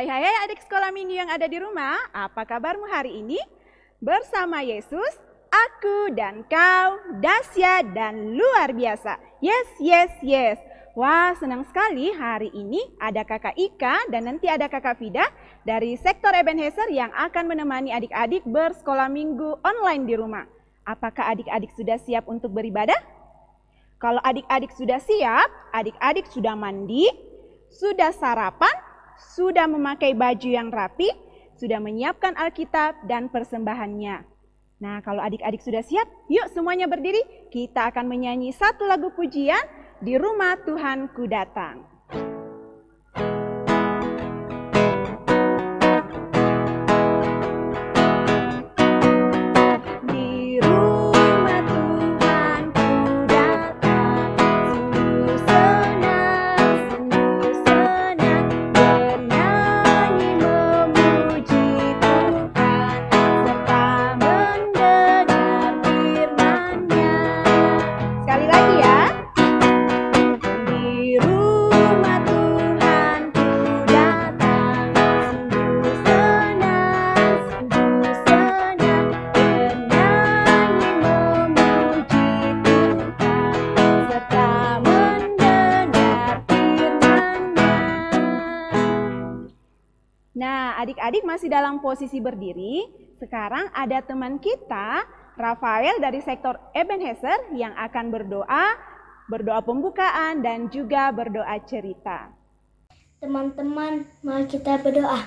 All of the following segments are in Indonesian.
Hai adik sekolah minggu yang ada di rumah, apa kabarmu hari ini? Bersama Yesus, aku dan kau dahsyat dan luar biasa. Yes. Wah, senang sekali hari ini ada kakak Ika dan nanti ada kakak Fida dari sektor Ebenezer yang akan menemani adik-adik bersekolah minggu online di rumah. Apakah adik-adik sudah siap untuk beribadah? Kalau adik-adik sudah siap, adik-adik sudah mandi, sudah sarapan, sudah memakai baju yang rapi, sudah menyiapkan Alkitab dan persembahannya. Nah, kalau adik-adik sudah siap, yuk semuanya berdiri. Kita akan menyanyi satu lagu pujian, Di Rumah Tuhanku Datang. Adik-adik masih dalam posisi berdiri. Sekarang ada teman kita, Rafael dari sektor Ebenezer yang akan berdoa pembukaan dan juga berdoa cerita. Teman-teman, mari kita berdoa.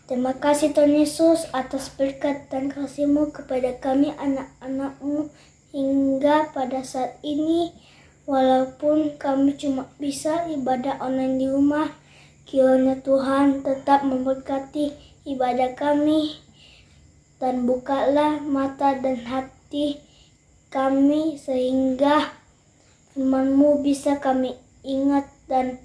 Terima kasih Tuhan Yesus atas berkat dan kasih-Mu kepada kami anak-anak-Mu hingga pada saat ini. Walaupun kami cuma bisa ibadah online di rumah, kiranya Tuhan tetap memberkati ibadah kami dan bukalah mata dan hati kami sehingga firman-Mu bisa kami ingat dan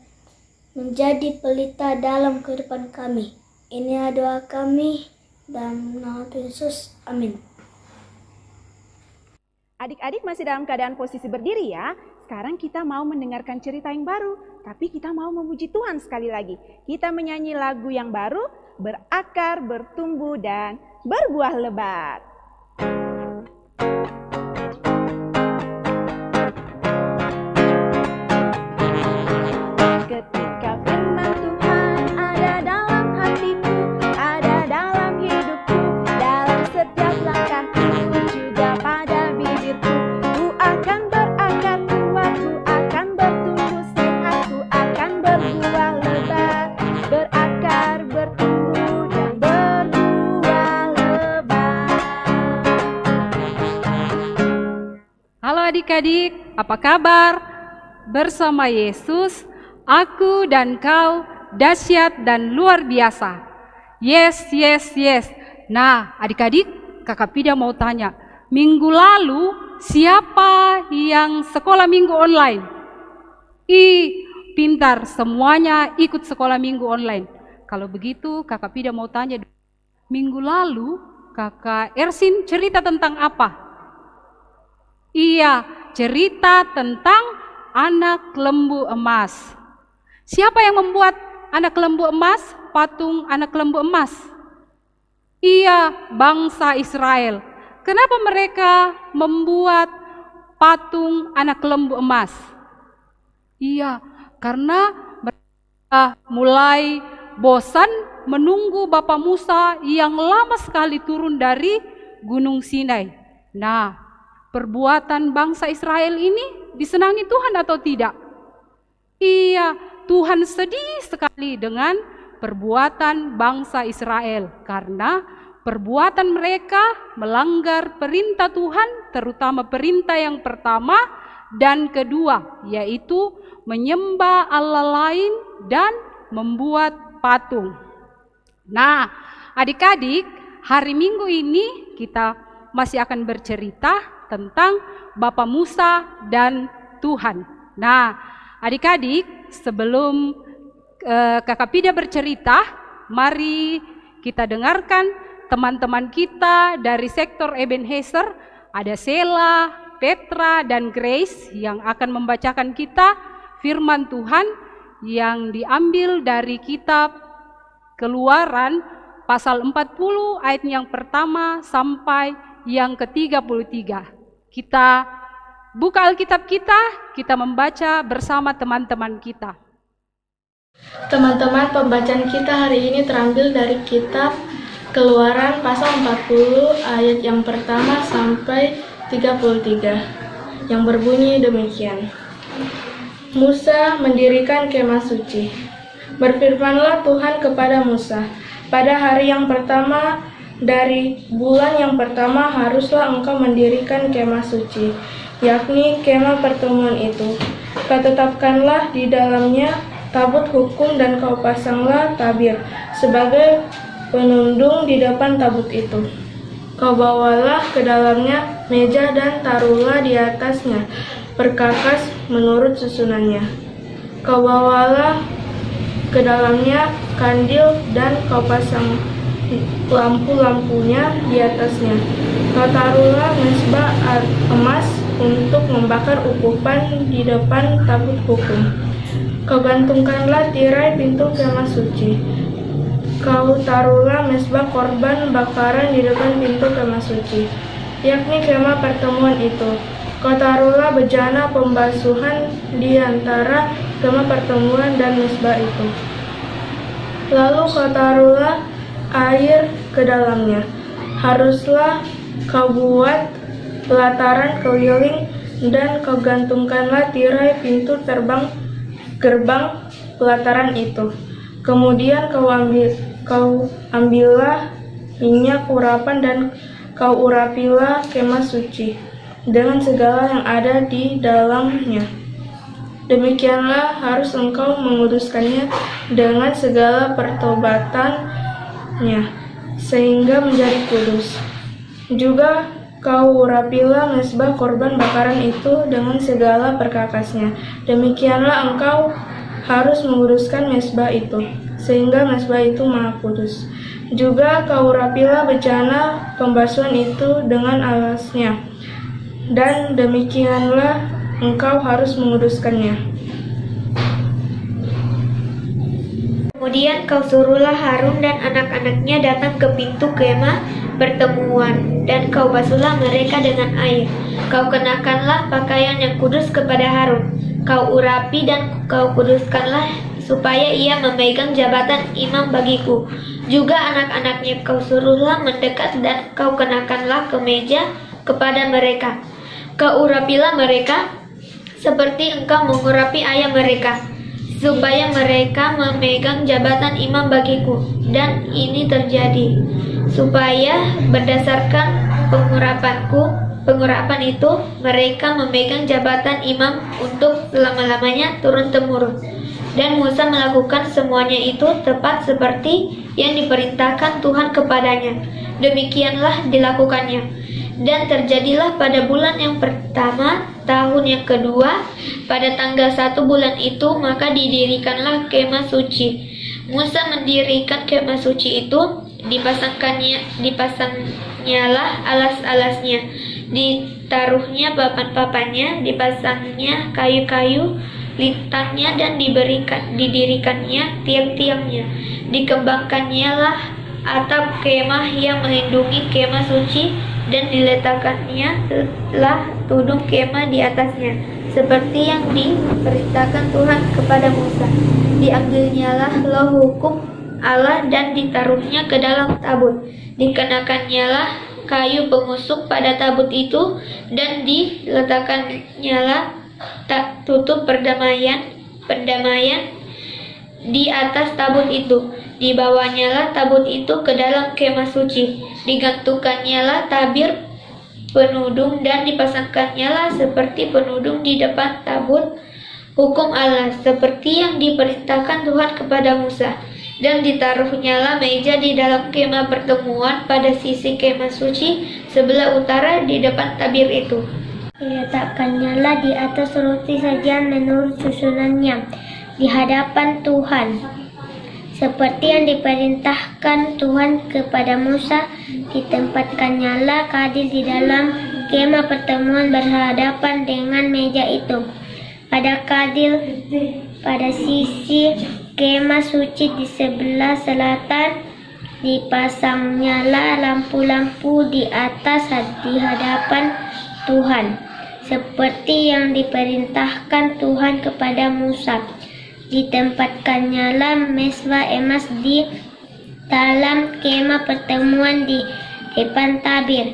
menjadi pelita dalam kehidupan kami. Ini doa kami dalam nama Tuhan Yesus. Amin. Adik-adik masih dalam keadaan posisi berdiri ya. Sekarang kita mau mendengarkan cerita yang baru, tapi kita mau memuji Tuhan sekali lagi. Kita menyanyi lagu yang baru, berakar, bertumbuh, dan berbuah lebat. Ketika firman Tuhan ada dalam hatiku, ada dalam hidupku, dalam setiap langkahku, juga pada bibirku, ku akan berakar kuat, ku akan bertumbuh sehat, ku akan berbuah lebat, berakar, bertumbuh, dan berbuah lebat. Halo adik-adik, apa kabar? Bersama Yesus, aku dan kau dahsyat dan luar biasa. Yes. Nah, adik-adik, kakak Pida mau tanya, minggu lalu siapa yang sekolah minggu online? Pintar, semuanya ikut sekolah minggu online. Kalau begitu, kakak Pida mau tanya, minggu lalu kakak Ersin cerita tentang apa? Iya, cerita tentang anak lembu emas. Siapa yang membuat anak lembu emas? Patung anak lembu emas. Iya, bangsa Israel. Kenapa mereka membuat patung anak lembu emas? Iya, karena mereka mulai bosan menunggu Bapak Musa yang lama sekali turun dari Gunung Sinai. Nah, perbuatan bangsa Israel ini disenangi Tuhan atau tidak? Iya, Tuhan sedih sekali dengan perbuatan bangsa Israel karena perbuatan mereka melanggar perintah Tuhan, terutama perintah yang pertama dan kedua, yaitu menyembah Allah lain dan membuat patung. Nah, adik-adik, hari Minggu ini kita masih akan bercerita tentang Bapak Musa dan Tuhan. Nah, adik-adik, sebelum kakak Pida bercerita, mari kita dengarkan teman-teman kita dari sektor Ebenezer, ada Sela, Petra, dan Grace yang akan membacakan kita firman Tuhan yang diambil dari kitab Keluaran pasal 40 ayat yang pertama sampai yang ke-33. Kita buka Alkitab kita membaca bersama teman-teman kita. Teman-teman, pembacaan kita hari ini terambil dari kitab Keluaran pasal 40 ayat yang pertama sampai 33 yang berbunyi demikian. Musa mendirikan kemah suci. Berfirmanlah Tuhan kepada Musa, pada hari yang pertama dari bulan yang pertama haruslah engkau mendirikan kemah suci, yakni kemah pertemuan itu. Kau tetapkanlah di dalamnya tabut hukum dan kau pasanglah tabir sebagai penundung di depan tabut itu. Kau bawalah ke dalamnya meja dan taruhlah di atasnya perkakas menurut susunannya. Kau bawalah ke dalamnya kandil dan kau pasang lampu-lampunya di atasnya. Kau taruhlah mezbah emas untuk membakar ukupan di depan tabut hukum. Kau gantungkanlah tirai pintu kemah suci. Kau taruhlah mezbah korban bakaran di depan pintu kemah suci, yakni kemah pertemuan itu. Kau taruhlah bejana pembasuhan di antara kemah pertemuan dan mezbah itu. Lalu kau taruhlah air ke dalamnya. Haruslah kau buat pelataran keliling dan kau gantungkanlah tirai pintu gerbang pelataran itu. Kemudian kau ambillah minyak urapan dan kau urapilah kemah suci dengan segala yang ada di dalamnya. Demikianlah harus engkau menguduskannya dengan segala pertobatannya, sehingga menjadi kudus. Juga kau urapilah mezbah korban bakaran itu dengan segala perkakasnya. Demikianlah engkau harus menguduskan mezbah itu, sehingga mezbah itu maha kudus. Juga kau urapilah bejana pembasuhan itu dengan alasnya, dan demikianlah engkau harus menguduskannya. Kemudian kau suruhlah Harun dan anak-anaknya datang ke pintu kemah pertemuan, dan kau basuhlah mereka dengan air. Kau kenakanlah pakaian yang kudus kepada Harun. Kau urapi dan kau kuduskanlah supaya ia memegang jabatan imam bagiku. Juga anak-anaknya kau suruhlah mendekat dan kau kenakanlah kemeja kepada mereka. Kau urapilah mereka seperti engkau mengurapi ayah mereka, supaya mereka memegang jabatan imam bagiku. Dan ini terjadi supaya berdasarkan pengurapan itu mereka memegang jabatan imam untuk selama-lamanya turun-temurun. Dan Musa melakukan semuanya itu tepat seperti yang diperintahkan Tuhan kepadanya. Demikianlah dilakukannya. Dan terjadilah pada bulan yang pertama, tahun yang kedua, pada tanggal 1 bulan itu, maka didirikanlah kemah suci. Musa mendirikan kemah suci itu, dipasangnyalah alas-alasnya, ditaruhnya papan-papannya, dipasangnya kayu-kayu lintangnya, dan didirikannya tiang-tiangnya. Dikembangkannya lah atap kemah yang melindungi kemah suci, dan diletakkannya lah tudung kemah di atasnya, seperti yang diperintahkan Tuhan kepada Musa. Diambilnyalah loh hukum Allah dan ditaruhnya ke dalam tabut. Dikenakannya lah kayu pengusuk pada tabut itu, dan diletakkannya lah tutup pendamaian di atas tabut itu. Dibawanya lah tabut itu ke dalam kemah suci. Digantungkannya lah tabir penudung dan dipasangkannya lah seperti penudung di depan tabut hukum Allah, seperti yang diperintahkan Tuhan kepada Musa. Dan ditaruhnya lah meja di dalam kemah pertemuan pada sisi kemah suci sebelah utara di depan tabir itu. Diletakkannya lah di atas roti sajian menurut susunannya di hadapan Tuhan, seperti yang diperintahkan Tuhan kepada Musa. Ditempatkannya lah kandil di dalam kemah pertemuan berhadapan dengan meja itu. pada kadil pada sisi kemah suci di sebelah selatan. Dipasanglah lampu-lampu di atas di hadapan Tuhan, seperti yang diperintahkan Tuhan kepada Musa. Ditempatkannya mezbah emas di dalam kemah pertemuan di depan tabir.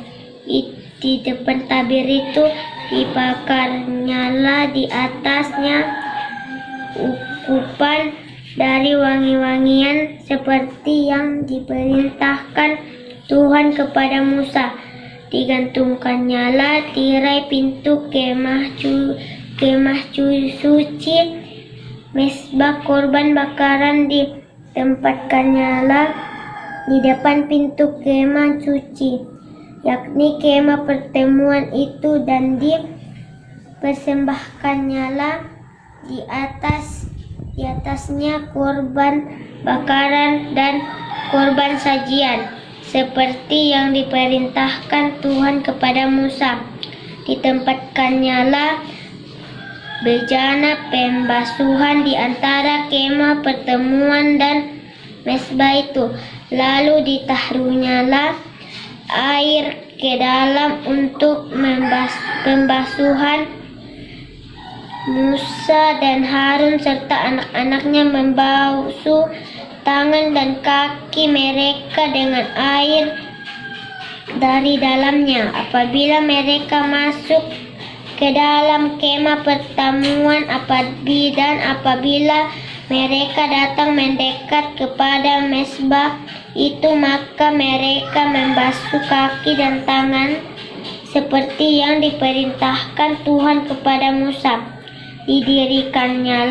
Di depan tabir itu dibakarnyalah di atasnya ukupan dari wangi-wangian seperti yang diperintahkan Tuhan kepada Musa. Digantungkannyalah tirai pintu kemah suci, mezbah korban bakaran ditempatkannya di depan pintu kemah suci, yakni kemah pertemuan itu, dan dipersembahkannyalah di atasnya korban bakaran dan korban sajian, seperti yang diperintahkan Tuhan kepada Musa. Ditempatkannya bejana pembasuhan di antara kemah pertemuan dan mezbah itu. Lalu ditaruhnyalah air ke dalam untuk pembasuhan. Musa dan Harun serta anak-anaknya membasuh tangan dan kaki mereka dengan air dari dalamnya. Apabila mereka masuk ke dalam kemah pertemuan dan apabila mereka datang mendekat kepada mezbah itu, maka mereka membasuh kaki dan tangan seperti yang diperintahkan Tuhan kepada Musa. Didirikannya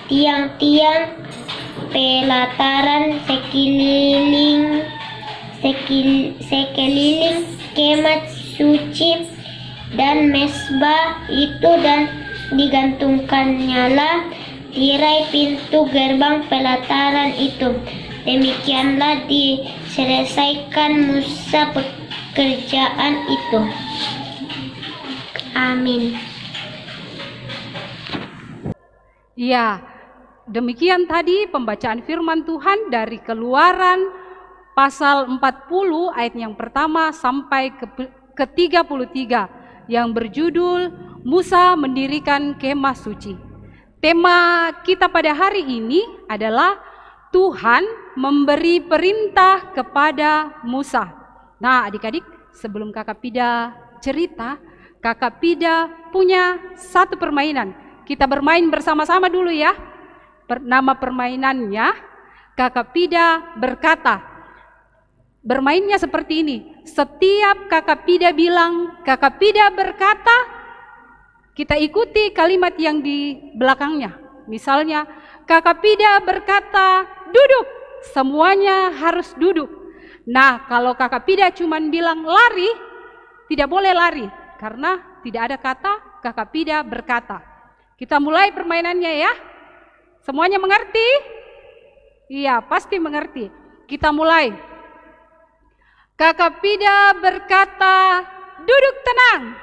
tiang-tiang pelataran sekeliling kemah suci dan mezbah itu, dan digantungkannya tirai pintu gerbang pelataran itu. Demikianlah diselesaikan Musa pekerjaan itu. Amin. Ya, demikian tadi pembacaan firman Tuhan dari Keluaran pasal 40 ayat yang pertama sampai ke 33 yang berjudul Musa mendirikan kemah suci. Tema kita pada hari ini adalah Tuhan memberi perintah kepada Musa. Nah, adik-adik, sebelum Kakak Pida cerita, Kakak Pida punya satu permainan. Kita bermain bersama-sama dulu ya. Nama permainannya, Kakak Pida berkata. Bermainnya seperti ini. Setiap Kakak Pida bilang, Kakak Pida berkata, kita ikuti kalimat yang di belakangnya. Misalnya, Kakak Pida berkata, duduk. Semuanya harus duduk. Nah, kalau Kakak Pida cuma bilang lari, tidak boleh lari. Karena tidak ada kata Kakak Pida berkata. Kita mulai permainannya ya. Semuanya mengerti? Iya, pasti mengerti. Kita mulai. Kakak Pida berkata, duduk tenang.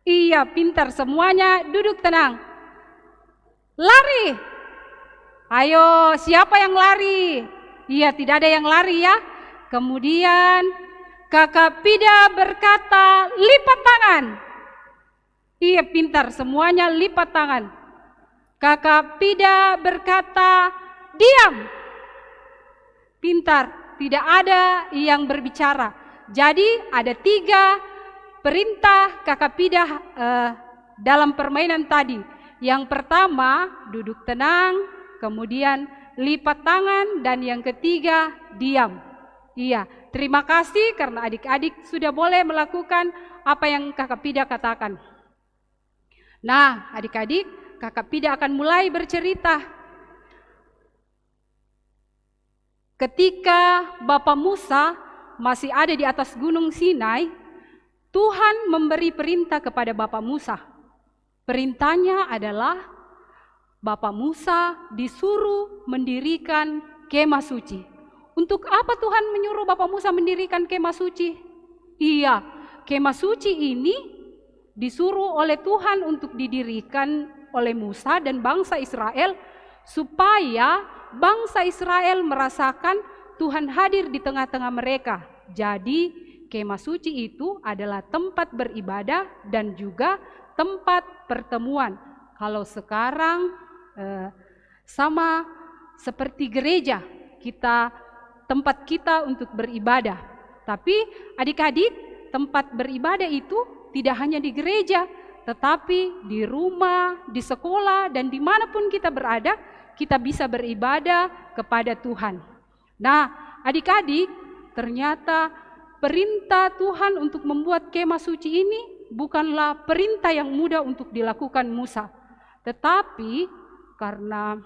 Iya, pintar, semuanya duduk tenang. Lari. Ayo, siapa yang lari? Iya, tidak ada yang lari ya. Kemudian Kakak Pida berkata, lipat tangan. Iya, pintar, semuanya lipat tangan. Kakak Pida berkata, diam. Pintar, tidak ada yang berbicara. Jadi ada 3 perintah Kakak Pida dalam permainan tadi. Yang pertama, duduk tenang, kemudian lipat tangan, dan yang ketiga, diam. Iya, terima kasih karena adik-adik sudah boleh melakukan apa yang Kakak Pida katakan. Nah, adik-adik, Kakak Pida akan mulai bercerita. Ketika Bapak Musa masih ada di atas Gunung Sinai, Tuhan memberi perintah kepada Bapak Musa. Perintahnya adalah Bapak Musa disuruh mendirikan kemah suci. Untuk apa Tuhan menyuruh Bapak Musa mendirikan kemah suci? Iya, kemah suci ini disuruh oleh Tuhan untuk didirikan oleh Musa dan bangsa Israel, supaya bangsa Israel merasakan Tuhan hadir di tengah-tengah mereka. Jadi kemah suci itu adalah tempat beribadah dan juga tempat pertemuan. Kalau sekarang sama seperti gereja, tempat kita untuk beribadah. Tapi adik-adik, tempat beribadah itu tidak hanya di gereja, tetapi di rumah, di sekolah, dan dimanapun kita berada, kita bisa beribadah kepada Tuhan. Nah, adik-adik, ternyata perintah Tuhan untuk membuat kemah suci ini bukanlah perintah yang mudah untuk dilakukan Musa. Tetapi karena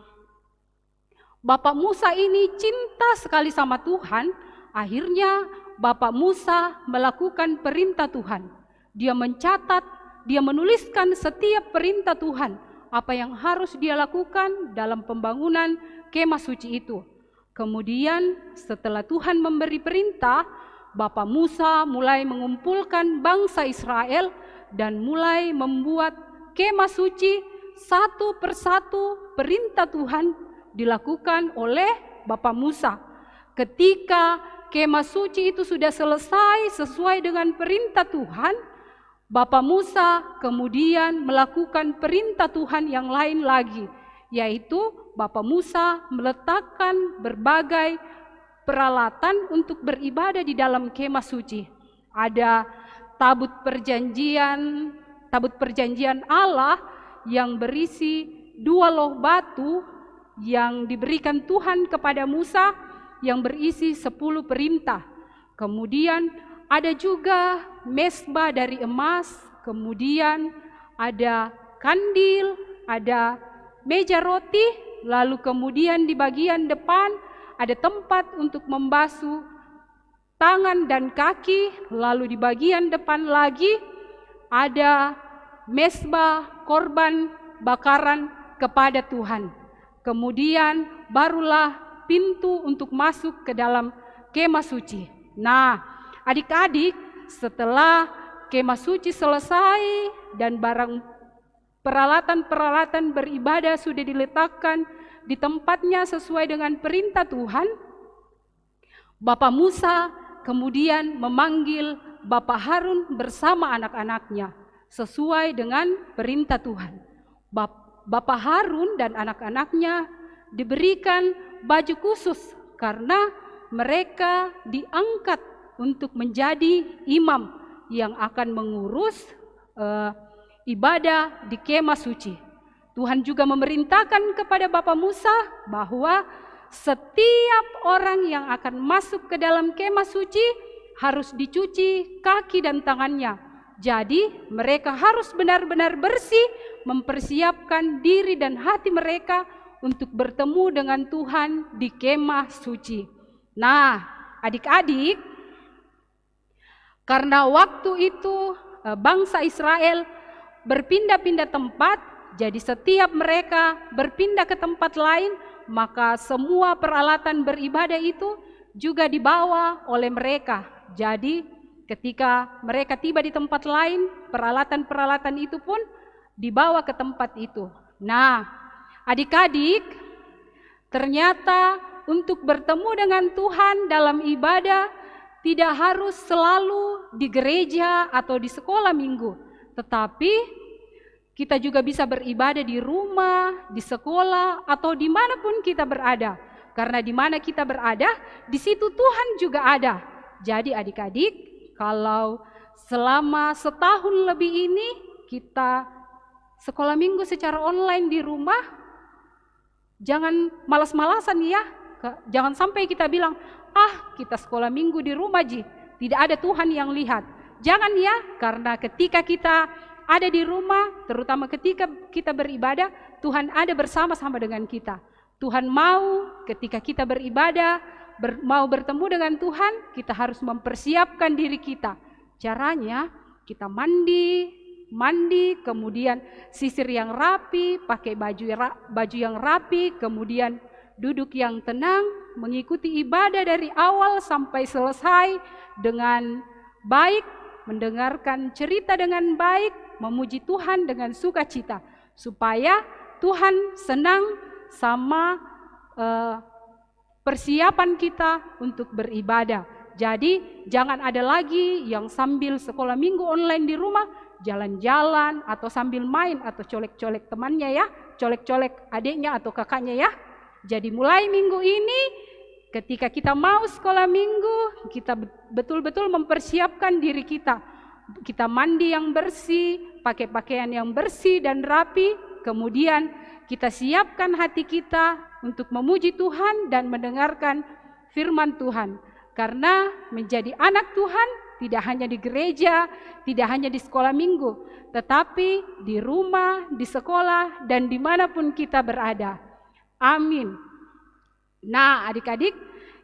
Bapak Musa ini cinta sekali sama Tuhan, akhirnya Bapak Musa melakukan perintah Tuhan. Dia mencatat, dia menuliskan setiap perintah Tuhan, apa yang harus dia lakukan dalam pembangunan kemah suci itu. Kemudian setelah Tuhan memberi perintah, Bapak Musa mulai mengumpulkan bangsa Israel dan mulai membuat kemah suci satu persatu. Perintah Tuhan dilakukan oleh Bapak Musa. Ketika kemah suci itu sudah selesai sesuai dengan perintah Tuhan, Bapak Musa kemudian melakukan perintah Tuhan yang lain lagi, yaitu Bapak Musa meletakkan berbagai peralatan untuk beribadah di dalam kemah suci. Ada tabut perjanjian Allah yang berisi 2 loh batu yang diberikan Tuhan kepada Musa yang berisi 10 perintah. Kemudian ada juga mezbah dari emas, kemudian ada kandil, ada meja roti, lalu kemudian di bagian depan ada tempat untuk membasuh tangan dan kaki, lalu di bagian depan lagi ada mezbah korban bakaran kepada Tuhan. Kemudian barulah pintu untuk masuk ke dalam kemah suci. Nah, adik-adik, setelah kemah suci selesai dan peralatan-peralatan beribadah sudah diletakkan di tempatnya sesuai dengan perintah Tuhan, Bapak Musa kemudian memanggil Bapak Harun bersama anak-anaknya sesuai dengan perintah Tuhan. Bapak Harun dan anak-anaknya diberikan baju khusus karena mereka diangkat untuk menjadi imam yang akan mengurus ibadah di kemah suci. Tuhan juga memerintahkan kepada Bapak Musa bahwa setiap orang yang akan masuk ke dalam kemah suci harus dicuci kaki dan tangannya. Jadi mereka harus benar-benar bersih, mempersiapkan diri dan hati mereka untuk bertemu dengan Tuhan di kemah suci. Nah, adik-adik, karena waktu itu bangsa Israel berpindah-pindah tempat, jadi setiap mereka berpindah ke tempat lain, maka semua peralatan beribadah itu juga dibawa oleh mereka. Jadi ketika mereka tiba di tempat lain, peralatan-peralatan itu pun dibawa ke tempat itu. Nah, adik-adik, ternyata untuk bertemu dengan Tuhan dalam ibadah tidak harus selalu di gereja atau di sekolah minggu, tetapi kita juga bisa beribadah di rumah, di sekolah, atau dimanapun kita berada. Karena di mana kita berada, di situ Tuhan juga ada. Jadi adik-adik, kalau selama setahun lebih ini kita sekolah minggu secara online di rumah, jangan malas-malasan ya. Jangan sampai kita bilang, kita sekolah minggu di rumah Ji, tidak ada Tuhan yang lihat. Jangan ya, karena ketika kita ada di rumah, terutama ketika kita beribadah, Tuhan ada bersama-sama dengan kita. Tuhan mau ketika kita beribadah, mau bertemu dengan Tuhan, kita harus mempersiapkan diri kita. Caranya kita mandi, kemudian sisir yang rapi, pakai baju yang rapi, kemudian duduk yang tenang, mengikuti ibadah dari awal sampai selesai dengan baik, mendengarkan cerita dengan baik, memuji Tuhan dengan sukacita, supaya Tuhan senang sama persiapan kita untuk beribadah. Jadi jangan ada lagi yang sambil sekolah minggu online di rumah, jalan-jalan atau sambil main atau colek-colek temannya ya, colek-colek adiknya atau kakaknya ya. Jadi mulai minggu ini ketika kita mau sekolah minggu, kita betul-betul mempersiapkan diri kita. Kita mandi yang bersih, pakai pakaian yang bersih dan rapi, kemudian kita siapkan hati kita untuk memuji Tuhan dan mendengarkan firman Tuhan. Karena menjadi anak Tuhan tidak hanya di gereja, tidak hanya di sekolah minggu, tetapi di rumah, di sekolah, dan dimanapun kita berada. Amin. Nah, adik-adik,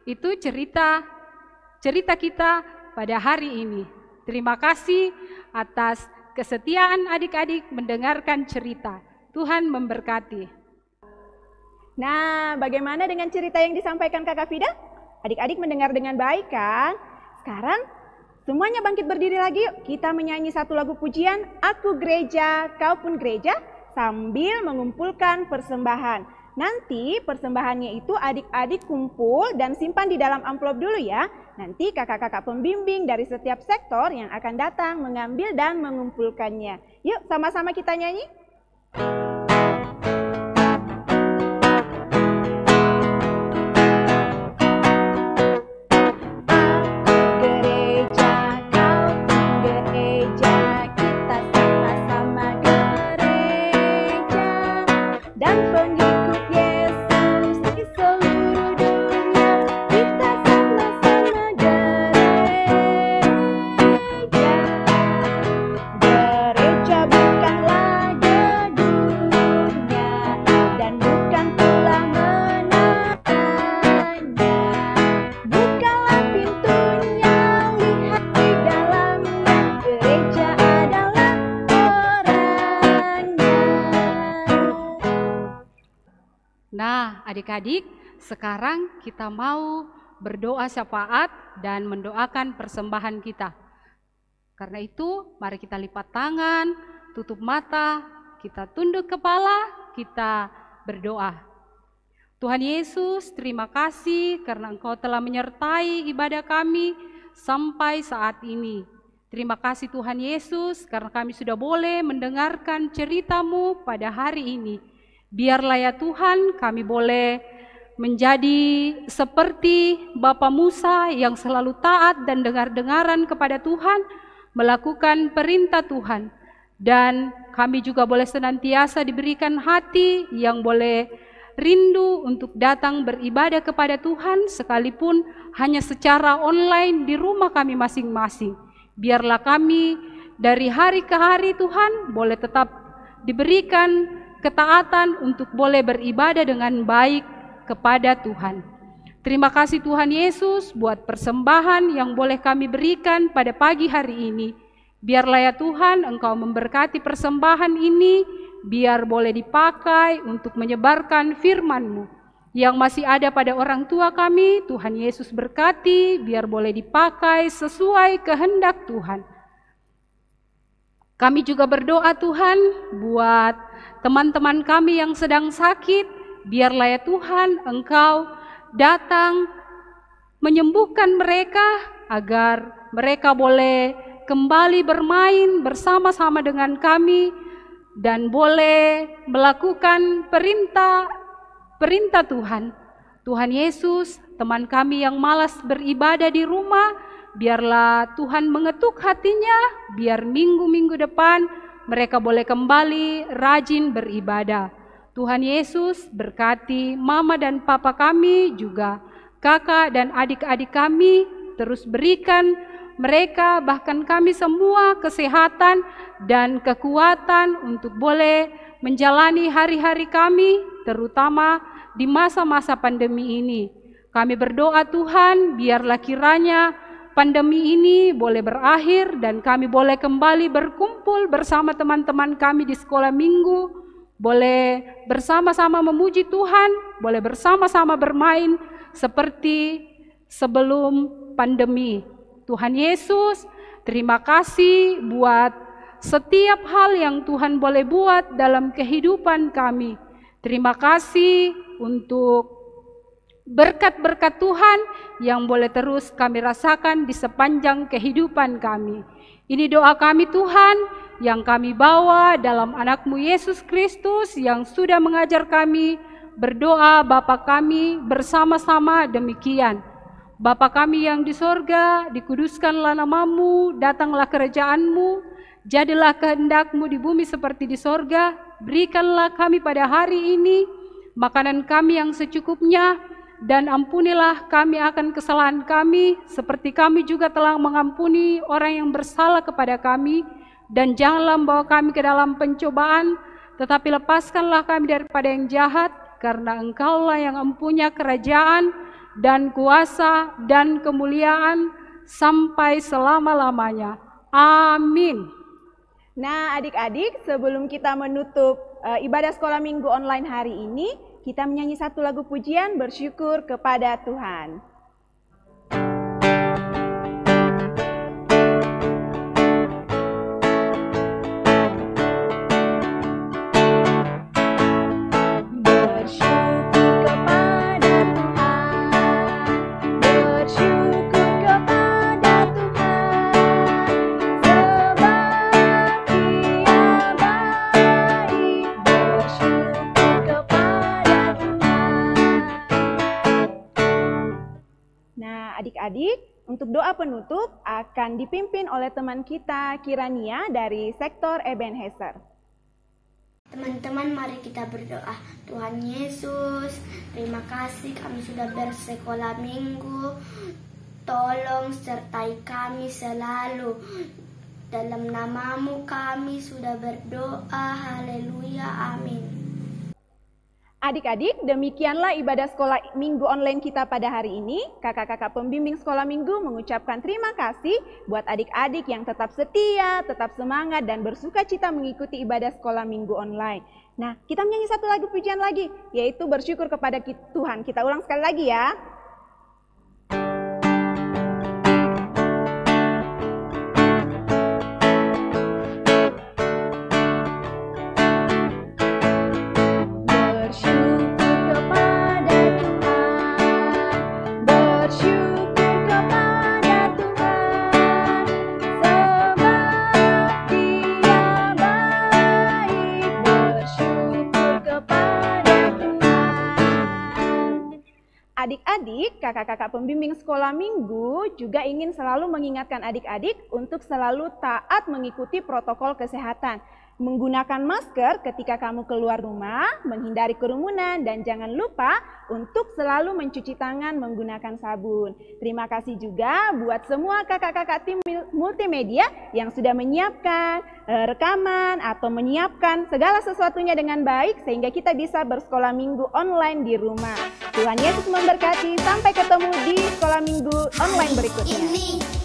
itu cerita kita pada hari ini. Terima kasih atas kesetiaan adik-adik mendengarkan cerita. Tuhan memberkati. Nah, bagaimana dengan cerita yang disampaikan Kakak Fida? Adik-adik mendengar dengan baik kan? Sekarang semuanya bangkit berdiri lagi yuk. Kita menyanyi satu lagu pujian, Aku Gereja, Kau Pun Gereja, sambil mengumpulkan persembahan. Nanti persembahannya itu adik-adik kumpul dan simpan di dalam amplop dulu ya. Nanti kakak-kakak pembimbing dari setiap sektor yang akan datang mengambil dan mengumpulkannya. Yuk sama-sama kita nyanyi. Nah, adik-adik, sekarang kita mau berdoa syafaat dan mendoakan persembahan kita. Karena itu, mari kita lipat tangan, tutup mata, kita tunduk kepala, kita berdoa. Tuhan Yesus, terima kasih karena Engkau telah menyertai ibadah kami sampai saat ini. Terima kasih Tuhan Yesus karena kami sudah boleh mendengarkan cerita-Mu pada hari ini. Biarlah ya Tuhan kami boleh menjadi seperti Bapa Musa yang selalu taat dan dengar-dengaran kepada Tuhan, melakukan perintah Tuhan. Dan kami juga boleh senantiasa diberikan hati yang boleh rindu untuk datang beribadah kepada Tuhan sekalipun hanya secara online di rumah kami masing-masing. Biarlah kami dari hari ke hari Tuhan boleh tetap diberikan ketaatan untuk boleh beribadah dengan baik kepada Tuhan. Terima kasih Tuhan Yesus buat persembahan yang boleh kami berikan pada pagi hari ini. Biarlah ya Tuhan Engkau memberkati persembahan ini, biar boleh dipakai untuk menyebarkan firman-Mu. Yang masih ada pada orang tua kami, Tuhan Yesus berkati, biar boleh dipakai sesuai kehendak Tuhan. Kami juga berdoa Tuhan buat teman-teman kami yang sedang sakit, biarlah ya Tuhan Engkau datang menyembuhkan mereka agar mereka boleh kembali bermain bersama-sama dengan kami dan boleh melakukan perintah Tuhan. Tuhan Yesus, teman kami yang malas beribadah di rumah, biarlah Tuhan mengetuk hatinya, biar minggu-minggu depan mereka boleh kembali rajin beribadah. Tuhan Yesus berkati mama dan papa kami, juga kakak dan adik-adik kami, terus berikan mereka bahkan kami semua kesehatan dan kekuatan untuk boleh menjalani hari-hari kami, terutama di masa-masa pandemi ini. Kami berdoa Tuhan, biarlah kiranya pandemi ini boleh berakhir dan kami boleh kembali berkumpul bersama teman-teman kami di sekolah minggu, boleh bersama-sama memuji Tuhan, boleh bersama-sama bermain seperti sebelum pandemi. Tuhan Yesus, terima kasih buat setiap hal yang Tuhan boleh buat dalam kehidupan kami. Terima kasih untuk berkat-berkat Tuhan yang boleh terus kami rasakan di sepanjang kehidupan kami. Ini doa kami Tuhan yang kami bawa dalam anak-Mu Yesus Kristus yang sudah mengajar kami berdoa Bapa kami bersama-sama demikian. Bapa kami yang di sorga, dikuduskanlah nama-Mu, datanglah kerajaan-Mu, jadilah kehendak-Mu di bumi seperti di sorga. Berikanlah kami pada hari ini makanan kami yang secukupnya, dan ampunilah kami akan kesalahan kami, seperti kami juga telah mengampuni orang yang bersalah kepada kami. Dan janganlah membawa kami ke dalam pencobaan, tetapi lepaskanlah kami daripada yang jahat, karena Engkaulah yang mempunyai kerajaan dan kuasa dan kemuliaan sampai selama-lamanya. Amin. Nah, adik-adik, sebelum kita menutup ibadah sekolah minggu online hari ini, kita menyanyi satu lagu pujian bersyukur kepada Tuhan. Adik-adik, untuk doa penutup akan dipimpin oleh teman kita Kirania dari sektor Ebenezer. Teman-teman, mari kita berdoa. Tuhan Yesus, terima kasih kami sudah bersekolah minggu. Tolong sertai kami selalu. Dalam nama-Mu kami sudah berdoa. Haleluya, amin. Adik-adik, demikianlah ibadah sekolah minggu online kita pada hari ini. Kakak-kakak pembimbing sekolah minggu mengucapkan terima kasih buat adik-adik yang tetap setia, tetap semangat, dan bersuka cita mengikuti ibadah sekolah minggu online. Nah, kita menyanyi satu lagu pujian lagi, yaitu bersyukur kepada Tuhan. Kita ulang sekali lagi ya. Adik-adik, kakak-kakak pembimbing sekolah minggu juga ingin selalu mengingatkan adik-adik untuk selalu taat mengikuti protokol kesehatan. Menggunakan masker ketika kamu keluar rumah, menghindari kerumunan, dan jangan lupa untuk selalu mencuci tangan menggunakan sabun. Terima kasih juga buat semua kakak-kakak tim multimedia yang sudah menyiapkan rekaman atau menyiapkan segala sesuatunya dengan baik sehingga kita bisa bersekolah minggu online di rumah. Tuhan Yesus memberkati, sampai ketemu di sekolah minggu online berikutnya.